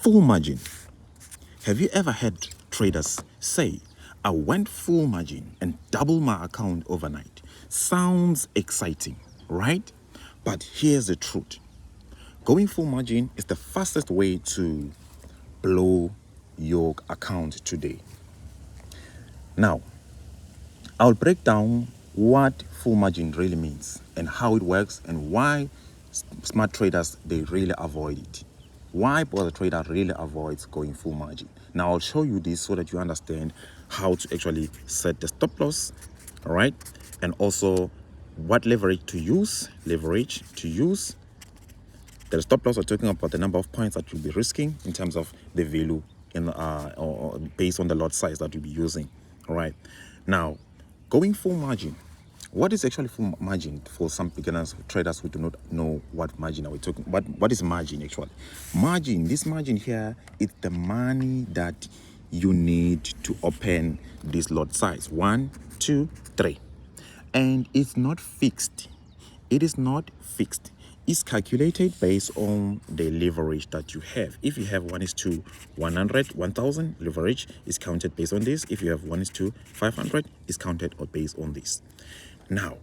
Full margin. Have you ever had traders say, I went full margin and doubled my account overnight? Sounds exciting, right? But here's the truth. Going full margin is the fastest way to blow your account today. Now, I'll break down what full margin really means and how it works and why smart traders, they really avoid it. Why Bozza trader really avoids going full margin. Now I'll show you this so that you understand how to actually set the stop loss, all right? And also what leverage to use. The stop loss, we're talking about the number of points that you'll be risking in terms of the value in or based on the lot size that you'll be using. All right. Now, going full margin. What is actually full margin for some beginners, traders who do not know what margin are we talking? What is margin actually? This margin here is the money that you need to open this lot size 1, 2, 3, and it's not fixed. It is not fixed. It's calculated based on the leverage that you have. If you have 1:100, 1,000 leverage is counted based on this. If you have 1:500, is counted or based on this. Now,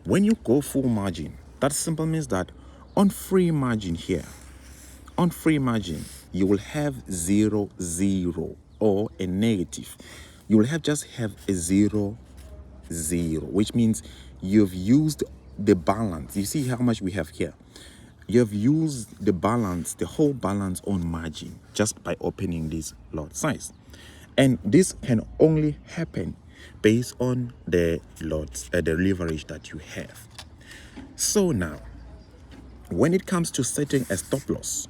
when you go full margin, that simply means that on free margin here, you will have 0, 0 or a negative. You will just have a 0, 0, which means you've used the balance. You see how much we have here. You have used the balance, the whole balance on margin just by opening this lot size. And this can only happen based on the lots, the leverage that you have. So now, when it comes to setting a stop loss,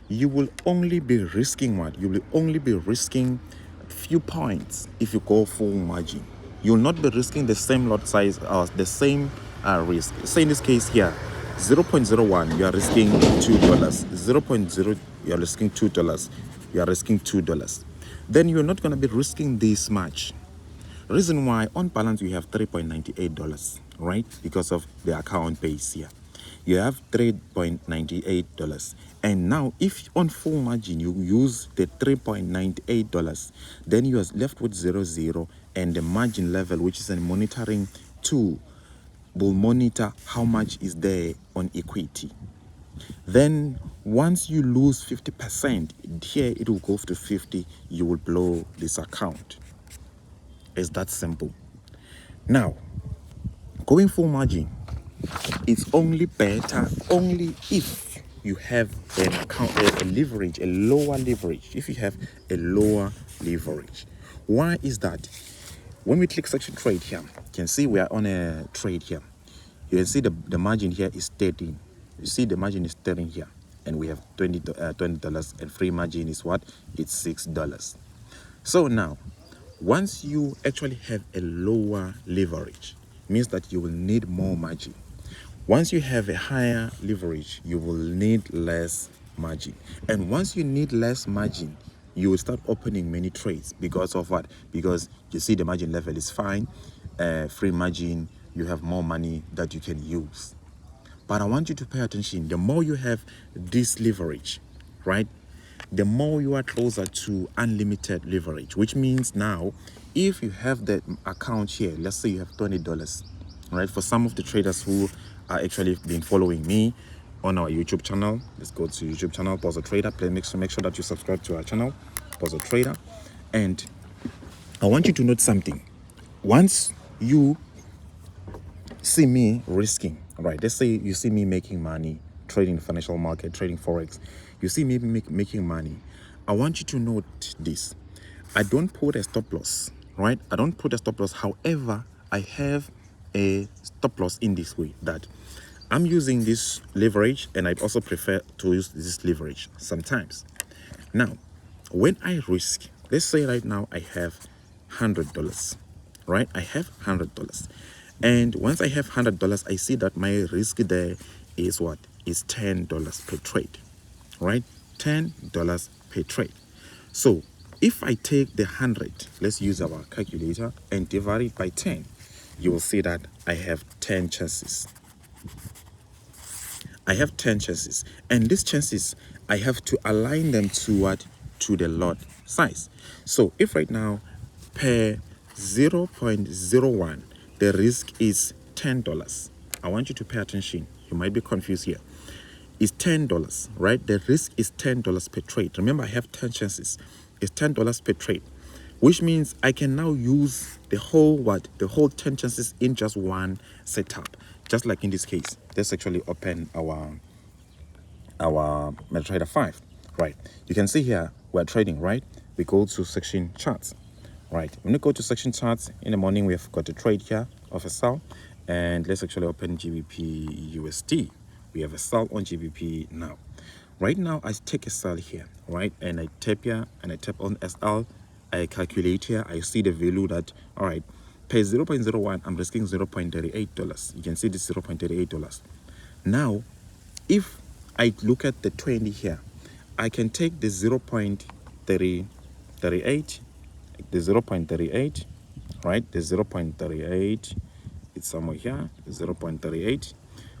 you will only be risking what? You will only be risking a few points if you go full margin. You will not be risking the same lot size or the same risk. Say in this case here, 0.01, you are risking $2. 0.0, you are risking $2. You are risking $2. Then you're not going to be risking this much. Reason why, on balance, you have $3.98, right? Because of the account base here. You have $3.98. And now, if on full margin, you use the $3.98, then you are left with 0, 0. And the margin level, which is a monitoring tool, will monitor how much is there on equity. Then once you lose 50%, here it will go to 50, you will blow this account. It's that simple. Now, going full margin, it's only better only if you have an account, a leverage, a lower leverage. If you have a lower leverage. Why is that? When we click section trade here, you can see we are on a trade here. You can see the margin here is 13. You see the margin is 13 here. And we have $20 and free margin is what? It's $6. So now, once you actually have a lower leverage, means that you will need more margin. Once you have a higher leverage, you will need less margin. And once you need less margin, you will start opening many trades. Because of what? Because you see the margin level is fine. Free margin, you have more money that you can use. But I want you to pay attention. The more you have this leverage, right, the more you are closer to unlimited leverage, which means now, if you have the account here, let's say you have $20, right? For some of the traders who are actually been following me on our YouTube channel, let's go to YouTube channel, Bozza Trader. Make sure that you subscribe to our channel, Bozza Trader. And I want you to note something. Once you see me risking, right? Let's say you see me making money, trading the financial market, trading Forex. You see me making money. I want you to note this. I don't put a stop loss, right? I don't put a stop loss. However, I have a stop loss in this way that I'm using this leverage, and I also prefer to use this leverage sometimes. Now, when I risk, let's say right now I have $100, right? I have $100. And once I have $100, I see that my risk there is what? Is $10 per trade, right? $10 per trade. So if I take the 100, let's use our calculator, and divide it by 10, you will see that I have 10 chances. I have 10 chances, and these chances I have to align them to what? To the lot size. So if right now per 0.01 the risk is $10, I want you to pay attention. You might be confused here. It's $10, right? The risk is $10 per trade. Remember, I have 10 chances. It's $10 per trade, which means I can now use the whole what? The whole 10 chances in just one setup. Just like in this case, let's actually open our MetaTrader 5, right? You can see here we're trading, right? We go to section charts, right? When you go to section charts in the morning, we have got a trade here of a sell, and let's actually open GBP USD. We have a sell on GBP now. Right now, I take a sell here, right? And I tap here and I tap on SL. I calculate here. I see the value that, all right, per 0.01, I'm risking $0.38. You can see this $0.38. Now, if I look at the 20 here, I can take the 0.38, the 0.38, right? The 0.38, it's somewhere here, 0.38.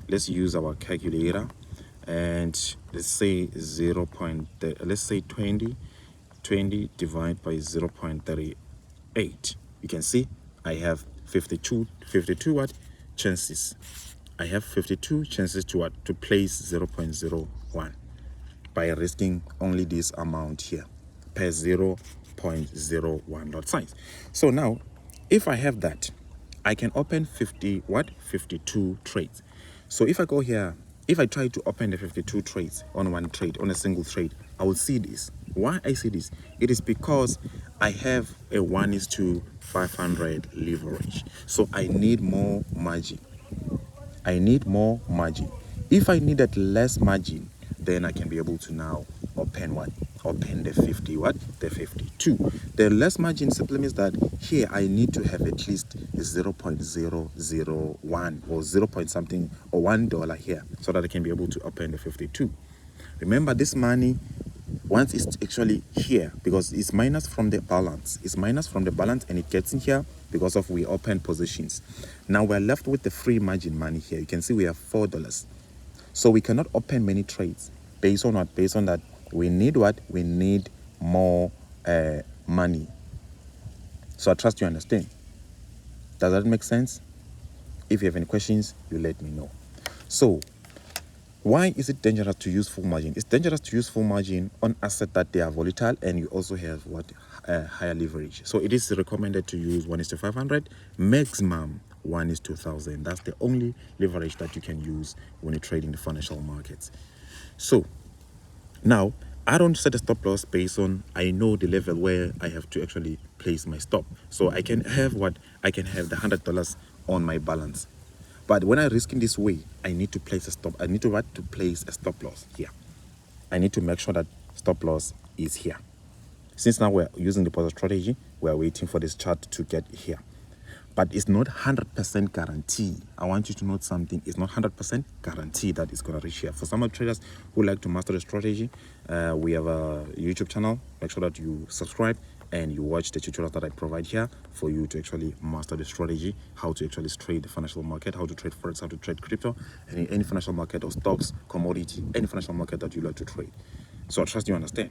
Let's use our calculator, and let's say let's say 20 divided by 0.38. You can see I have 52 what chances. I have 52 chances to what? To place 0.01 by risking only this amount here per 0.01 lot size. So now, if I have that, I can open 52 trades. So if I go here, if I try to open the 52 trades on one trade, on a single trade, I will see this. Why I see this? It is because I have a 1:500 leverage. So I need more margin. I need more margin. If I needed less margin, then I can be able to now open what? Open the 50 what? The 52. The less margin simply means that here I need to have at least 0.001 or 0 point something or $1 here so that I can be able to open the 52. Remember, this money, once it's actually here, because it's minus from the balance, and it gets in here because of we open positions. Now we're left with the free margin money here. You can see we have $4. So we cannot open many trades based on what? Based on that we need what? We need more money. So I trust you understand. Does that make sense? If you have any questions, you let me know. So why is it dangerous to use full margin? It's dangerous to use full margin on assets that they are volatile and you also have what? Higher leverage. So it is recommended to use 1:500, maximum 1:1000. That's the only leverage that you can use when you're trading the financial markets. So now I don't set a stop loss based on I know the level where I have to actually place my stop. So I can have what? I can have the $100 on my balance. But when I risk in this way, I need to place a stop. I need to what? To place a stop loss here. I need to make sure that stop loss is here. Since now we're using the Bozza strategy, we're waiting for this chart to get here. But it's not 100% guarantee. I want you to note something. It's not 100% guarantee that it's going to reach here. For some of traders who like to master the strategy, we have a YouTube channel. Make sure that you subscribe and you watch the tutorials that I provide here for you to actually master the strategy, how to actually trade the financial market, how to trade Forex, how to trade crypto, any financial market or stocks, commodity, any financial market that you like to trade. So I trust you understand.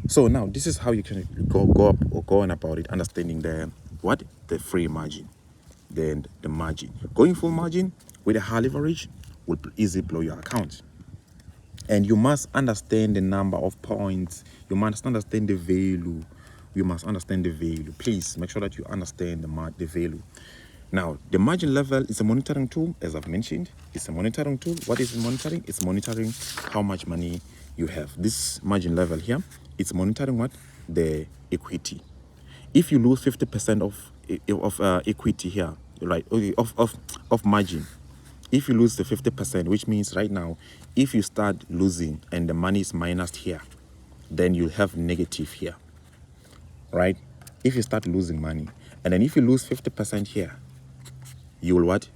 So now this is how you can go on about it, understanding the what? The free margin, then the margin. Going full margin with a high leverage will easily blow your account. And you must understand the number of points. You must understand the value. You must understand the value. Please make sure that you understand the value. Now, the margin level is a monitoring tool, as I've mentioned. It's a monitoring tool. What is it monitoring? It's monitoring how much money you have. This margin level here, it's monitoring what? The equity. If you lose 50% of equity here, right, of margin, if you lose the 50%, which means right now, if you start losing and the money is minus here, then you'll have negative here, right? If you start losing money, and then if you lose 50% here, you will what?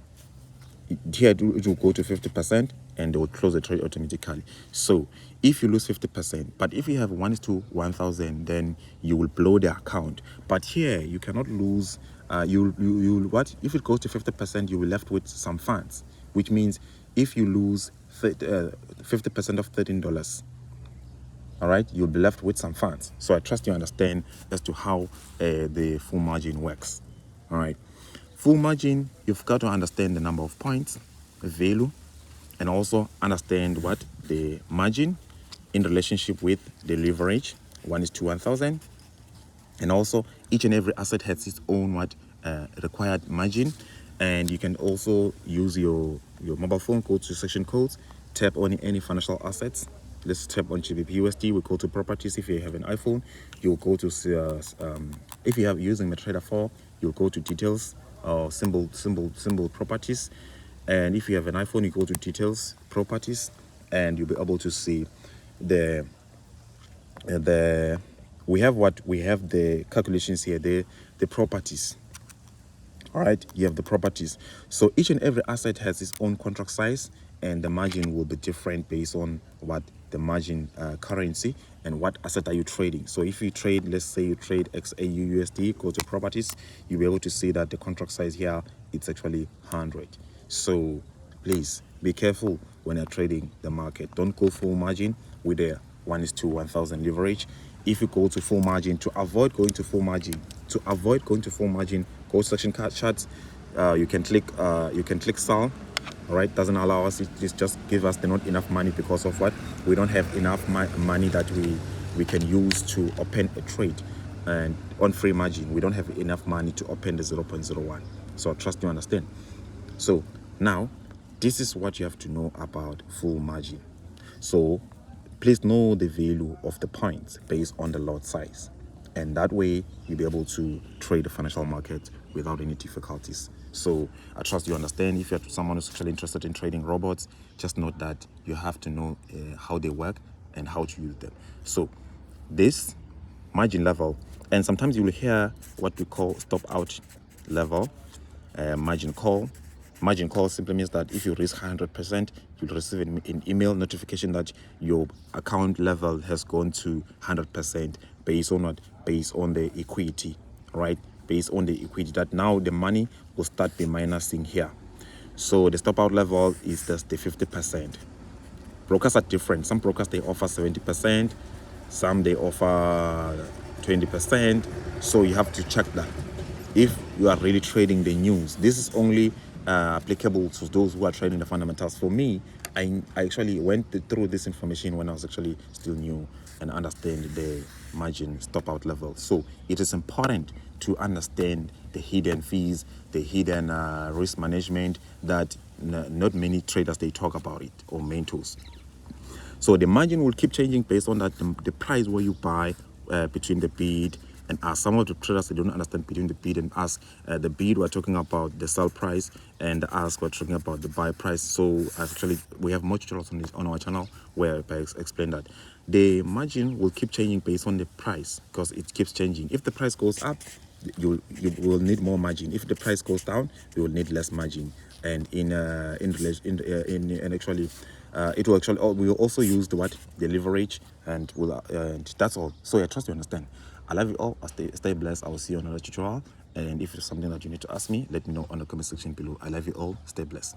Here it will go to 50% and they will close the trade automatically. So if you lose 50%, but if you have 1:1000, then you will blow the account. But here you cannot lose. You'll what? If it goes to 50%, you will left with some funds, which means if you lose 50% of $13, all right, you'll be left with some funds. So I trust you understand as to how the full margin works. All right, full margin, you've got to understand the number of points, the value, and also understand what the margin in relationship with the leverage. 1:1,000. And also each and every asset has its own required margin. And you can also use your mobile phone, go to section codes, tap on any financial assets. Let's tap on GBP USD. We go to properties. If you have an iPhone, you'll go to if you have using MetaTrader 4, you'll go to details or symbol properties. And if you have an iPhone, you go to details properties, and you'll be able to see the we have the calculations here, the properties. All right, you have the properties. So each and every asset has its own contract size, and the margin will be different based on what the margin currency and what asset are you trading. So if you trade, let's say you trade XAU USD, go to properties, you'll be able to see that the contract size here, it's actually 100. So please be careful when you're trading the market. Don't go full margin with a 1:1,000 leverage. If you go to full margin, to avoid going to full margin, go section charts. You can click sell. All right, doesn't allow us. It just give us the not enough money because of what we don't have enough money that we can use to open a trade. And on free margin, we don't have enough money to open the 0.01. So I trust you understand. So now this is what you have to know about full margin. So please know the value of the points based on the lot size, and that way you'll be able to trade the financial market without any difficulties. So I trust you understand. If you're someone who's actually interested in trading robots, just note that you have to know how they work and how to use them. So this margin level, and sometimes you will hear what we call stop out level, margin call. Margin call simply means that if you risk 100%, you'll receive an email notification that your account level has gone to 100% based on what? Based on the equity, right? Based on the equity, that now the money will start be minusing here. So the stop out level is just the 50%. Brokers are different. Some brokers, they offer 70%, some they offer 20%. So you have to check that if you are really trading the news. This is only applicable to those who are trading the fundamentals. For me, I actually went through this information when I was actually still new and understand the margin stop out level. So it is important to understand the hidden fees, the hidden risk management that not many traders, they talk about it, or mentors. So the margin will keep changing based on that the price where you buy between the bid and ask. Some of the traders, they don't understand between the bid and ask. The bid, we're talking about the sell price, and the ask, we're talking about the buy price. So actually, we have more tutorials on our channel where I explain that. The margin will keep changing based on the price because it keeps changing. If the price goes up, you will need more margin. If the price goes down, you will need less margin. And actually, it will actually, we will also use the leverage, and that's all. So I trust you understand. I love you all. Stay blessed. I will see you on another tutorial. And if it's something that you need to ask me, let me know on the comment section below. I love you all. Stay blessed.